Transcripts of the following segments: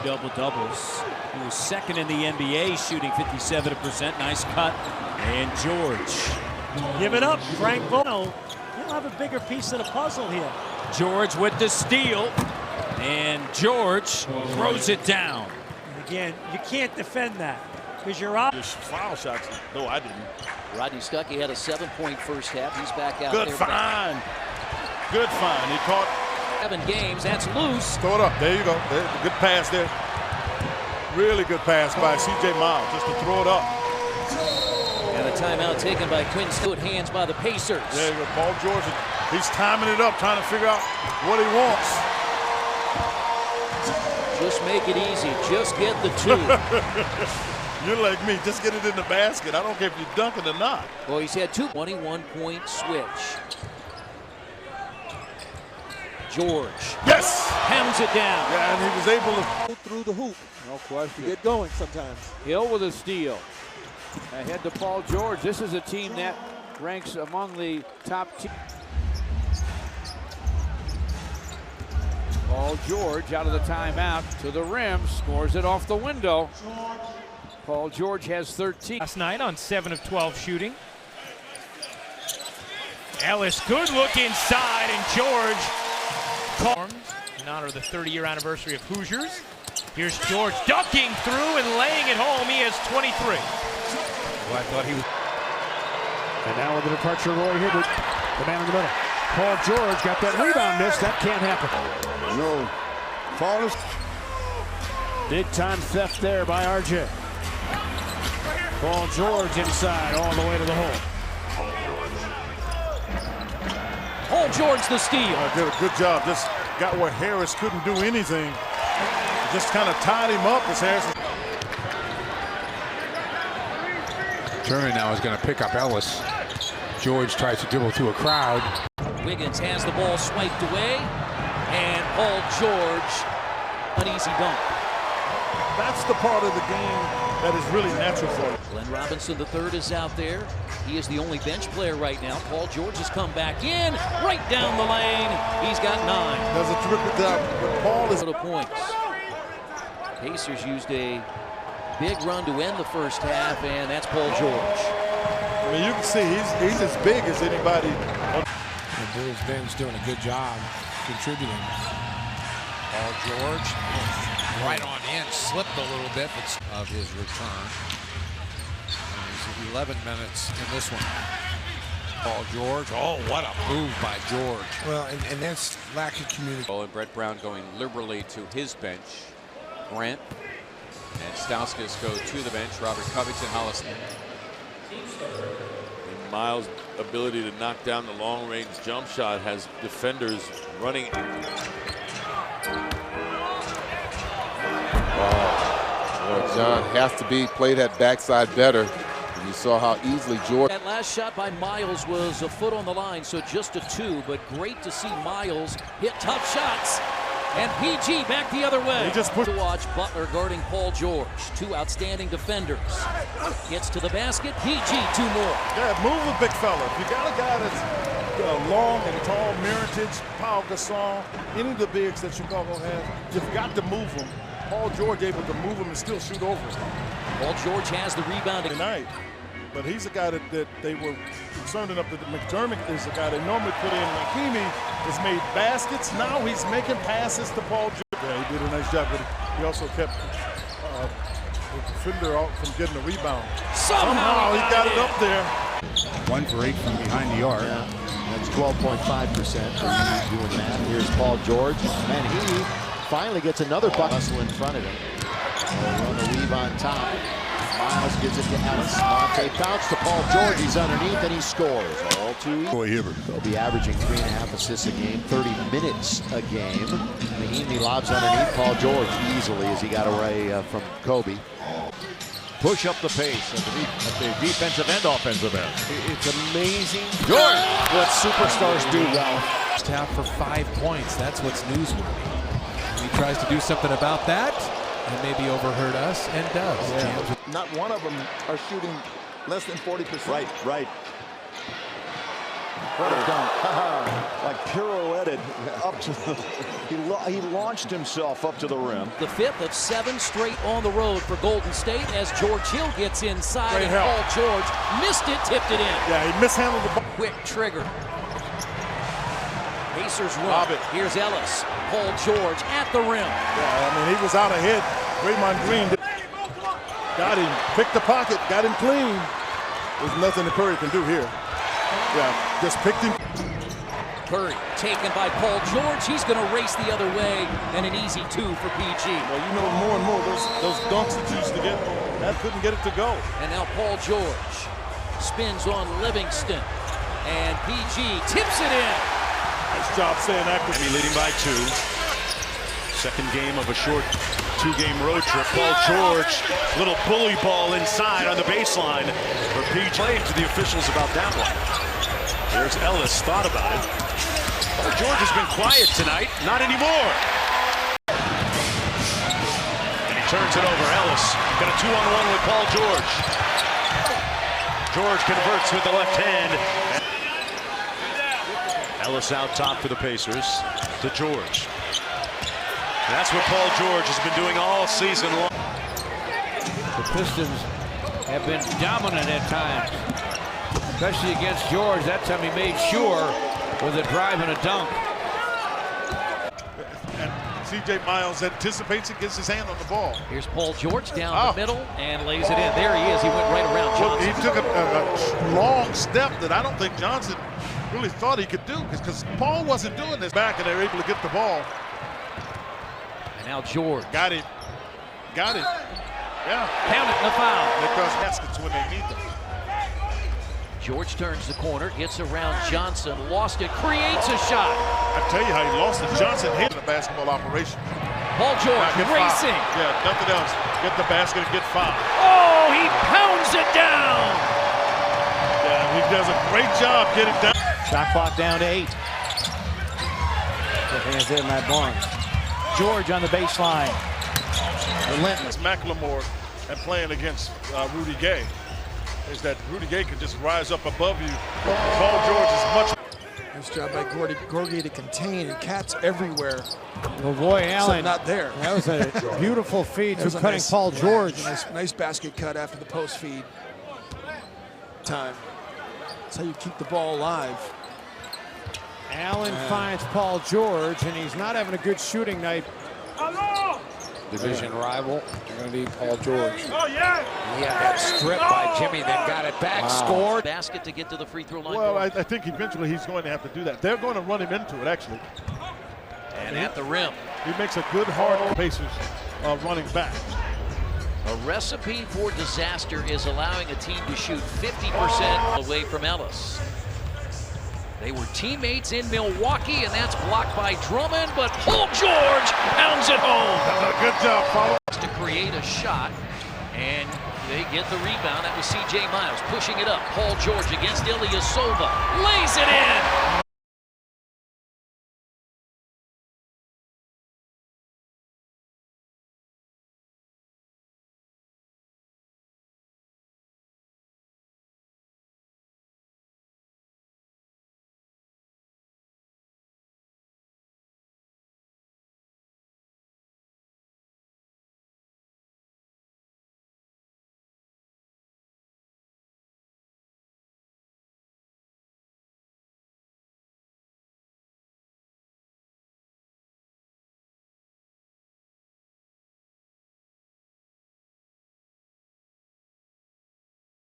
double-doubles. He was second in the NBA, shooting 57%. Nice cut. And George. Give it up, Frank Bono. He'll have a bigger piece of the puzzle here. George with the steal. And George throws it down. And again, you can't defend that because you're out. Foul shots. No, I didn't. Rodney Stuckey had a 7-point first half. He's back out there. Good find. Good find. He caught 7 games. That's loose. Throw it up. There you go. Good pass there. Really good pass by C.J. Miles just to throw it up. And a timeout taken by Quinn Stewart. Hands by the Pacers. There you go. Paul George. He's timing it up, trying to figure out what he wants. Just make it easy. Just get the 2. You're like me. Just get it in the basket. I don't care if you dunk it or not. Well, he's had 2 21-point switch. George. Yes! Pounds it down. Yeah, and he was able to go through the hoop. No question. Get going sometimes. Hill with a steal. Ahead to Paul George. This is a team that ranks among the top teams. Paul George out of the timeout to the rim, scores it off the window. Paul George has 13. Last night on 7 of 12 shooting. Ellis, good look inside, and George formed in honor of the 30-year anniversary of Hoosiers. Here's George ducking through and laying it home. He has 23. Well, I thought he was. And now with the departure of Roy Hibbert, the man in the middle. Paul George got that rebound miss. That can't happen. No. Falls. Big time theft there by RJ. Paul George inside all the way to the hole. Paul George the steal. Did a good job. Just got where Harris couldn't do anything. Just kind of tied him up as Harris. Turner now is going to pick up Ellis. George tries to dribble through a crowd. Wiggins has the ball swiped away, and Paul George, an easy dunk. That's the part of the game that is really natural for him. Glenn Robinson III is out there. He is the only bench player right now. Paul George has come back in, right down the lane. He's got 9. Does a terrific job. Paul is points. Pacers used a big run to end the first half, and that's Paul George. I mean, you can see he's as big as anybody. The Bulls bench doing a good job contributing. Paul George right on in, slipped a little bit of his return. He's 11 minutes in this one. Paul George, oh, what a move by George. Well, and that's lack of communication. And Brett Brown going liberally to his bench. Grant and Stauskas go to the bench. Robert Covington, Hollis. And Miles' ability to knock down the long-range jump shot has defenders running. John has to be played that backside better. And you saw how easily George. That last shot by Miles was a foot on the line, so just a 2, but great to see Miles hit tough shots. And PG back the other way. He just put to watch Butler guarding Paul George. 2 outstanding defenders. Gets to the basket. PG 2 more. Yeah, move a big fella. If you got a guy that's long and tall, Miritich, Paul Gasol, any of the bigs that Chicago has, you've got to move them. Paul George able to move him and still shoot over him. Paul George has the rebound tonight. But he's a guy that they were concerned enough that McDermott is a guy they normally put in. Makimi has made baskets. Now he's making passes to Paul George. Yeah, he did a nice job, but he also kept the defender out from getting a rebound. Somehow he got it up there. 1 for 8 from behind the arc. Yeah, that's 12.5% for doing that. Here's Paul George, and he finally gets another bucket. Hustle in front of him. Run the weave on top. Miles gives it to Ellis. Monte bounce to Paul George. He's underneath and he scores. All too easy. He'll be averaging 3.5 assists a game, 30 minutes a game. Mahimi lobs underneath Paul George easily as he got away from Kobe. Push up the pace at the defensive and offensive end. It's amazing. George, what superstars do well. First half for 5 points. That's what's newsworthy. He tries to do something about that. And maybe overheard us and does. Yeah. Not one of them are shooting less than 40%. Right. What a dunk. Like pirouetted up to the, he launched himself up to the rim. The 5th of 7 straight on the road for Golden State as George Hill gets inside. Great and help. Paul George missed it, tipped it in. Yeah, he mishandled the ball. Quick trigger. Pacers run. Here's Ellis. Paul George at the rim. Yeah, I mean, he was out ahead. Draymond Green got him, picked the pocket, got him clean. There's nothing that Curry can do here. Yeah, just picked him. Curry taken by Paul George. He's going to race the other way, and an easy 2 for PG. Well, you know, more and more those dunks that you used to get, that couldn't get it to go. And now Paul George spins on Livingston, and PG tips it in. Nice job staying active. Miami leading by 2. Second game of a short 2-game road trip. Paul George, little bully ball inside on the baseline for PG. Playing to the officials about that one. There's Ellis, thought about it. Paul George has been quiet tonight, not anymore. And he turns it over. Ellis got a 2-on-1 with Paul George. George converts with the left hand. Ellis out top for the Pacers to George. And that's what Paul George has been doing all season long. The Pistons have been dominant at times, especially against George. That time he made sure with a drive and a dunk. And C.J. Miles anticipates it, gets his hand on the ball. Here's Paul George down the middle and lays it in. There he is. He went right around Johnson. He took a long step that I don't think Johnson really thought he could do, because Paul wasn't doing this back, and they were able to get the ball. And now George. Got it. Got it. Yeah. Count it, the foul. Because baskets when they need them. George turns the corner, gets around Johnson, lost it, creates a shot. I tell you how he lost it. Johnson hit the basketball operation. Paul George racing. Fouled. Yeah, nothing else. Get the basket and get fouled. Oh, he pounds it down. Yeah, he does a great job getting down. Shot clock down to 8. Hands in that Barnes. George on the baseline. Relentless. McLemore and playing against Rudy Gay is that Rudy Gay can just rise up above you. Paul George is much. Nice job by Gorgie to contain, and Cat's everywhere. Well, boy, Allen. Not there. That was a beautiful feed to cutting nice, Paul George. Nice basket cut after the post feed time. That's how you keep the ball alive. Allen finds Paul George, and he's not having a good shooting night. Division rival. They're going to need Paul George. Oh, yeah. He had that strip by Jimmy, then got it back, scored. Basket to get to the free throw line. Well, I think eventually he's going to have to do that. They're going to run him into it, actually. And at the rim. He makes a good hard Pacers running back. A recipe for disaster is allowing a team to shoot 50% away from Ellis. They were teammates in Milwaukee, and that's blocked by Drummond, but Paul George pounds it home. Good job, Paul. To create a shot, and they get the rebound. That was C.J. Miles pushing it up. Paul George against Ilyasova. Lays it in.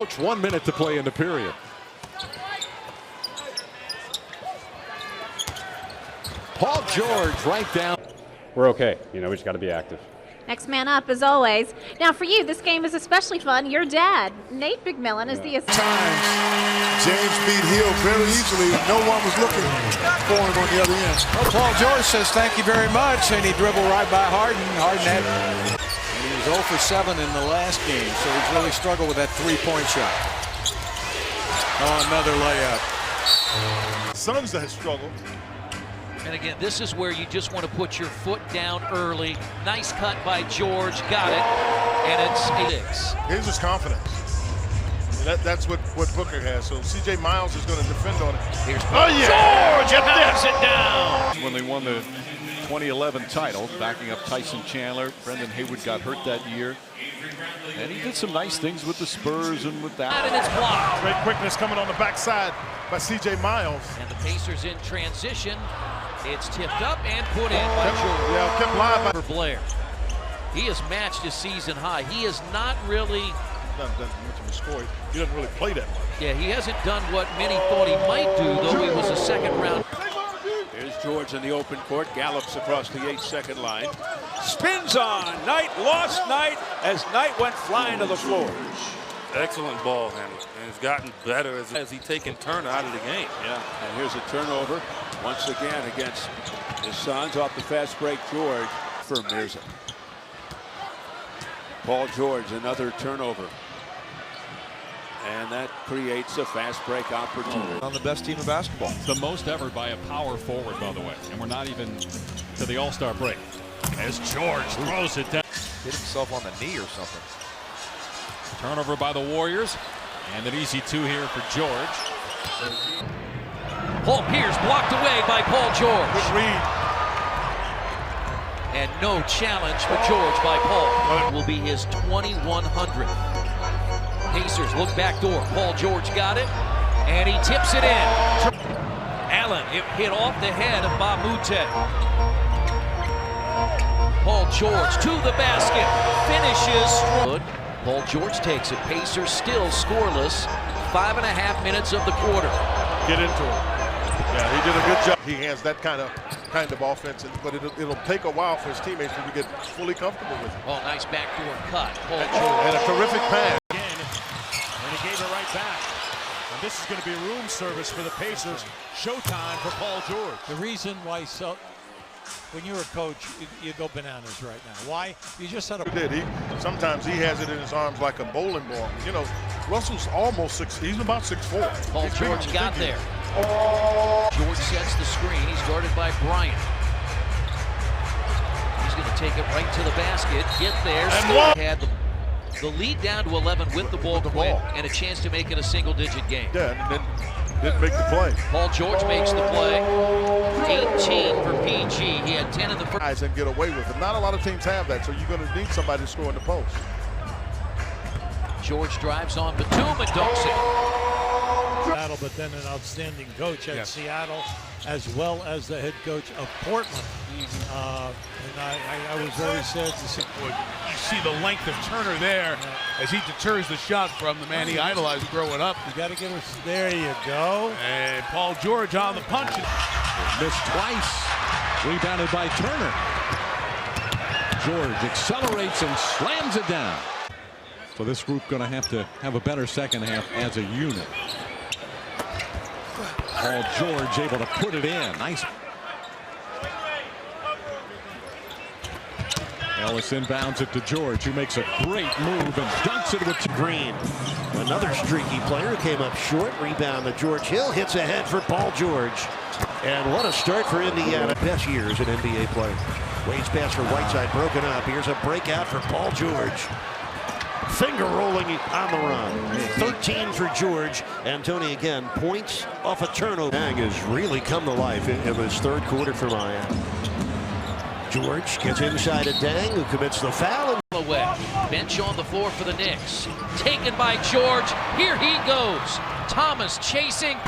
Coach, 1 minute to play in the period. Paul George right down. We're okay. You know, we just got to be active. Next man up, as always. Now, for you, this game is especially fun. Your dad, Nate McMillan, is the times James beat Hill very easily. No one was looking for him on the other end. Well, Paul George says thank you very much, and he dribbled right by Harden. Harden had, and he was 0 for 7 in the last game, so he's really struggled with that three-point shot. Oh, another layup. Suns that has struggled. And again, this is where you just want to put your foot down early. Nice cut by George, got it, and it's 6. Here's his confidence. That's what Booker has. So C.J. Miles is going to defend on it. Here's George pounds it down. When they won the 2011 title, backing up Tyson Chandler. Brendan Haywood got hurt that year. And he did some nice things with the Spurs and with that. And it's blocked. Great quickness coming on the backside by C.J. Miles. And the Pacers in transition. It's tipped up and put in by George. Yeah, kept live for Blair. He has matched his season high. He is not really done much of a score. He doesn't really play that much. Yeah, he hasn't done what many thought he might do, though he was a second round. Here's George in the open court, gallops across the 8-second line. Spins on. Knight lost Knight as Knight went flying to the floor. Excellent ball handling, and it's gotten better as he taken Turner out of the game. Yeah, and here's a turnover once again against the Suns off the fast break. George for Mirza. Paul George, another turnover. And that creates a fast break opportunity. On the best team in basketball. The most ever by a power forward, by the way. And we're not even to the All-Star break. As George throws it down. Hit himself on the knee or something. Turnover by the Warriors. And an easy two here for George. Paul Pierce blocked away by Paul George. Good read. And no challenge for George by Paul. Will be his 2100th. Pacers look back door. Paul George got it, and he tips it in. Allen, it hit off the head of Bamute. Paul George to the basket, finishes. Paul George takes it. Pacers still scoreless. 5.5 minutes of the quarter. Get into it. Yeah, he did a good job. He has that kind of offense, but it'll take a while for his teammates to get fully comfortable with it. Oh, nice backdoor cut. Paul George. And a terrific pass. And he gave it right back. And this is going to be room service for the Pacers. Showtime for Paul George. The reason why when you're a coach, you go bananas right now. Why? You just had a... Sometimes he has it in his arms like a bowling ball. You know, Russell's almost 6. He's about 6'4". Paul George got there. George sets the screen. He's guarded by Bryant. He's going to take it right to the basket. Get there. Had the lead down to 11 with the ball quick and a chance to make it a single-digit game. Yeah, and then didn't make the play. Paul George makes the play. 18 for PG. He had 10 in the first. And get away with it. Not a lot of teams have that, so you're going to need somebody to score in the post. George drives on Batum and dunks it. But then an outstanding coach at Seattle, as well as the head coach of Portland. And I was very sad to see. You see the length of Turner there as he deters the shot from the man he idolized growing up. You got to get us. There you go. And Paul George on the punch. Missed twice. Rebounded by Turner. George accelerates and slams it down. So this group going to have a better second half as a unit. Paul George able to put it in. Nice. Ellis inbounds it to George, who makes a great move and dunks it with Green. Another streaky player who came up short. Rebound to George Hill. Hits ahead for Paul George. And what a start for Indiana. Best years in NBA play. Wade's pass for Whiteside broken up. Here's a breakout for Paul George. Finger rolling on the run. 13 for George. And Tony again, points off a turnover. Dang has really come to life in this third quarter for Miami. George gets inside of Dang, who commits the foul. Away. Bench on the floor for the Knicks. Taken by George. Here he goes. Thomas chasing.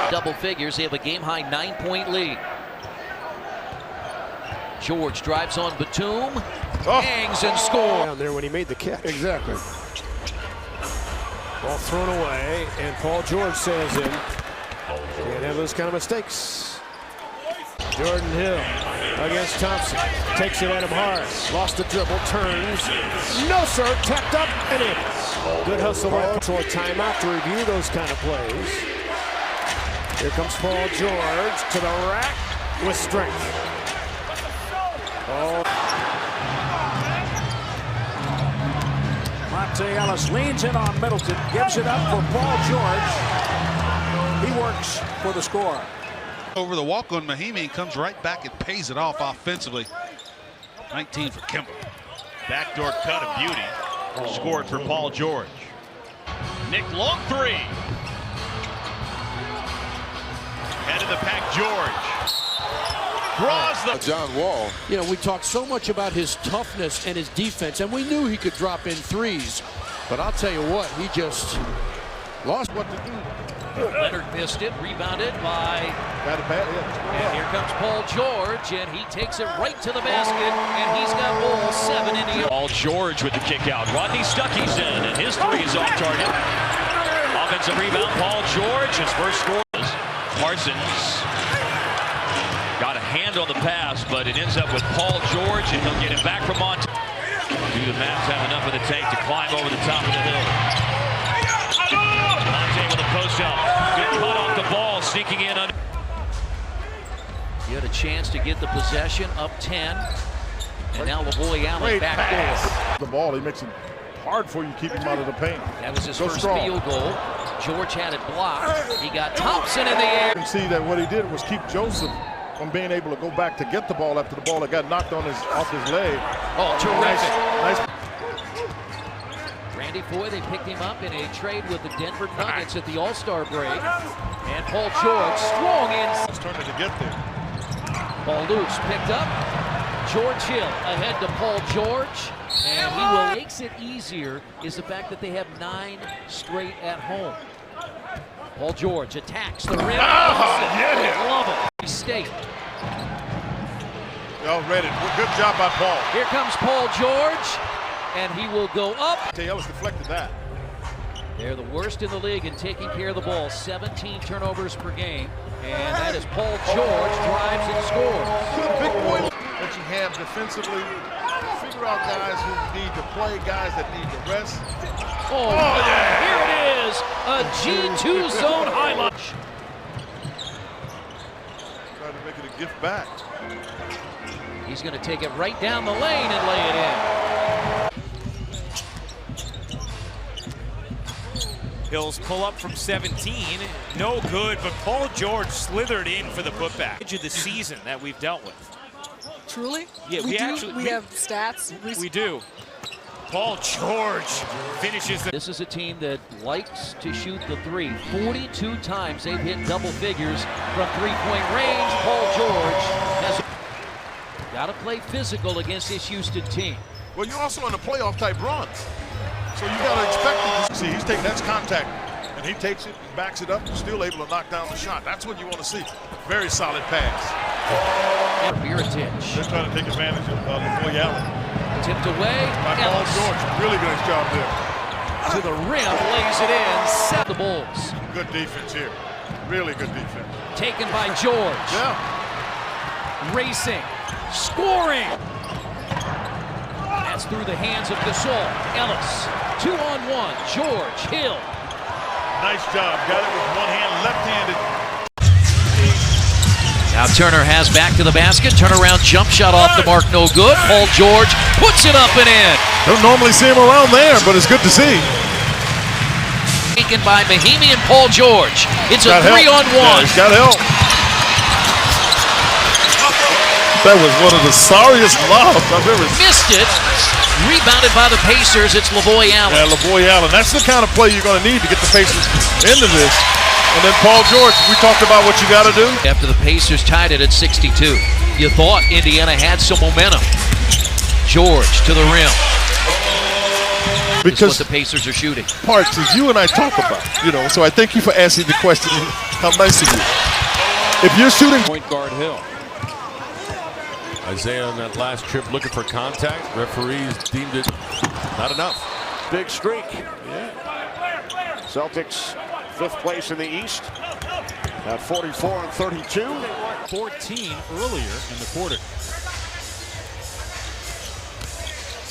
Double figures. They have a game-high 9-point lead. George drives on Batum. Hangs and scores. Down there when he made the catch. Exactly. Ball thrown away, and Paul George sails in. Can't have those kind of mistakes. Jordan Hill against Thompson. Takes it at him hard. Lost the dribble, turns. No, sir. Tapped up and in. Good hustle by Paul. A timeout to review those kind of plays. Here comes Paul George to the rack with strength. Monte Ellis leans in on Middleton, gives it up for Paul George. He works for the score. Over the walk on Mahimi and comes right back and pays it off offensively. 19 for Kimball. Backdoor cut of beauty. Scored for Paul George. Nick, long three. Head of the pack, George. Draws the... John Wall. You know, we talked so much about his toughness and his defense, and we knew he could drop in threes. But I'll tell you what, he just lost what to do. Leonard missed it, rebounded by... And here comes Paul George, and he takes it right to the basket, and he's got ball 7 in the... Paul George with the kick out. Rodney Stuckey's in, and his three is off target. Offensive rebound, Paul George, his first score. Parsons got a hand on the pass, but it ends up with Paul George, and he'll get it back from Monte. Do the Mavs have enough of the tank to climb over the top of the hill? Monte with a post up. Good cut off the ball, sneaking in under. He had a chance to get the possession up 10, and now Lavoy Allen back door. The ball, he makes it hard for you to keep him out of the paint. That was his first field goal. George had it blocked. He got Thompson in the air. You can see that what he did was keep Joseph from being able to go back to get the ball after the ball that got knocked on off his leg. Oh, terrific. Nice. Randy Foye, they picked him up in a trade with the Denver Nuggets at the All-Star break. And Paul George strong in. It's turning to get there. Ball loose, picked up. George Hill ahead to Paul George. And he will. Makes it easier is the fact that they have 9 straight at home. Paul George attacks the rim. Love it. State. Y'all read it. Good job by Paul. Here comes Paul George, and he will go up. Ellis deflected that. They're the worst in the league in taking care of the ball. 17 turnovers per game, and that is Paul George drives and scores. Good big boy that you have defensively. Figure out guys who need to play, guys that need to rest. Oh yeah. Here it is, a G2 zone highlight. Trying to make it a gift back. He's going to take it right down the lane and lay it in. Hills pull up from 17, no good, but Paul George slithered in for the putback. Of the season that we've dealt with. Truly? Yeah, we have stats. We do. Paul George finishes the... This is a team that likes to shoot the three. 42 times they've hit double figures from three-point range. Paul George has got to play physical against this Houston team. Well, you're also in a playoff type run. So you got to expect it. See, he's taking that's contact, and he takes it, backs it up, and still able to knock down the shot. That's what you want to see. Very solid pass. They're trying to take advantage of Lavoy Allen. Tipped away. By Paul George. Really nice job there. To the rim, lays it in. Set the Bulls. Good defense here. Really good defense. Taken by George. Yeah. Racing. Scoring. That's through the hands of Gasol. Ellis. 2-on-1. George Hill. Nice job. Got it with one hand, left-handed. Now Turner has back to the basket. Turnaround jump shot off the mark, no good. Paul George puts it up and in. Don't normally see him around there, but it's good to see. Taken by Mahinmi and Paul George. It's a 3-on-1. Yeah, he's got help. That was one of the sorriest lobs I've ever seen. Missed it. Rebounded by the Pacers. It's Lavoy Allen. Yeah, Lavoy Allen. That's the kind of play you're going to need to get the Pacers into this. And then Paul George, we talked about what you got to do. After the Pacers tied it at 62, you thought Indiana had some momentum. George to the rim. Because what the Pacers are shooting. Parts, as you and I talk about, so I thank you for asking the question. How nice of you. If you're shooting... Point guard Hill. Isaiah on that last trip looking for contact. Referees deemed it not enough. Big streak. Yeah. Celtics 5th place in the East at 44-32. 14 earlier in the quarter.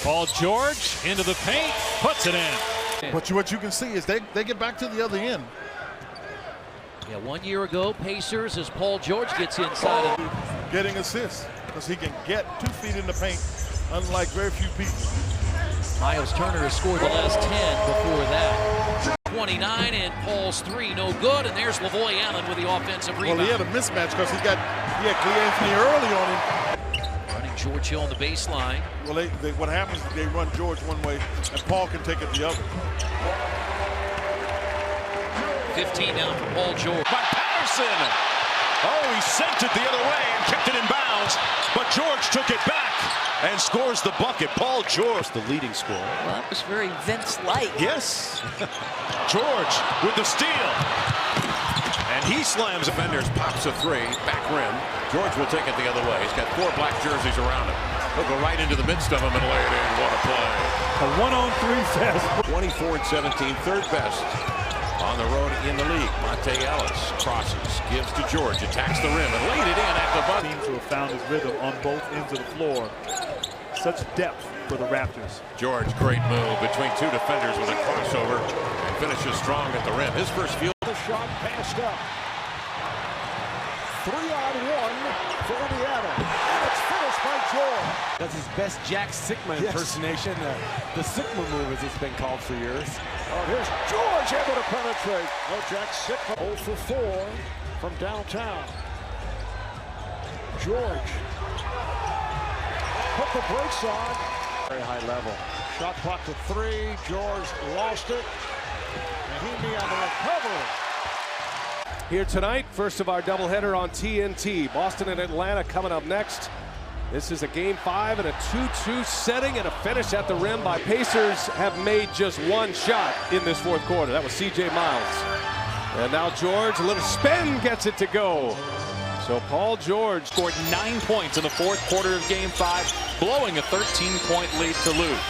Paul George into the paint, puts it in. But what you can see is they get back to the other end. Yeah, 1 year ago, Pacers, as Paul George gets inside. Getting assists, because he can get 2 feet in the paint, unlike very few people. Miles Turner has scored the last 10 before that. 29, and Paul's 3 no good, and there's Lavoy Allen with the offensive rebound. Well, he had a mismatch because he had Clea Anthony early on him. Running George Hill on the baseline. Well, what happens is they run George one way, and Paul can take it the other. 15 now for Paul George. By Patterson. Oh, he sent it the other way and kept it in bounds, but George took it back and scores the bucket. Paul George, the leading scorer. Well, that was very Vince-like. Yes. George with the steal. And he slams defenders, pops a three, back rim. George will take it the other way. He's got 4 black jerseys around him. He'll go right into the midst of them and lay it in. What a play. A 1-on-3 fast. 24-17, third best on the road in the league. Monte Ellis crosses, gives to George, attacks the rim, and laid it in at the button. Teams who have found his rhythm on both ends of the floor. Such depth for the Raptors. George, great move between 2 defenders with a crossover and finishes strong at the rim. His first field. The shot passed up. 3-on-1 for Indiana. And it's finished by George. That's his best Jack Sigma impersonation. The Sigma move, as it's been called for years. Oh, here's George able to penetrate. No, Jack Sigma 0 for 4 from downtown. George put the brakes on. Very high level. Shot clock to 3. George lost it. Mahimi on the recovery. Here tonight, first of our doubleheader on TNT. Boston and Atlanta coming up next. This is a game 5 and a 2-2 setting and a finish at the rim by Pacers have made just 1 shot in this fourth quarter. That was C.J. Miles. And now George, a little spin, gets it to go. So Paul George scored 9 points in the fourth quarter of game 5, blowing a 13-point lead to lose.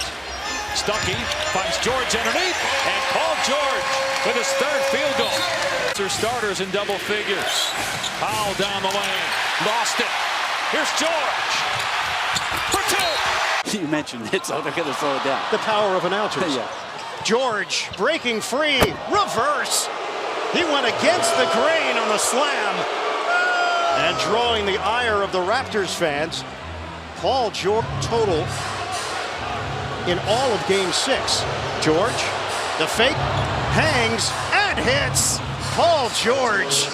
Stuckey finds George underneath, and Paul George with his 3rd field goal. Starters in double figures. Powell down the lane, lost it. Here's George for 2. You mentioned it, so they're going to slow it down. The power of announcers. Yeah. George breaking free, reverse. He went against the grain on the slam and drawing the ire of the Raptors fans. Paul George total in all of game 6. George, the fake, hangs and hits. Paul George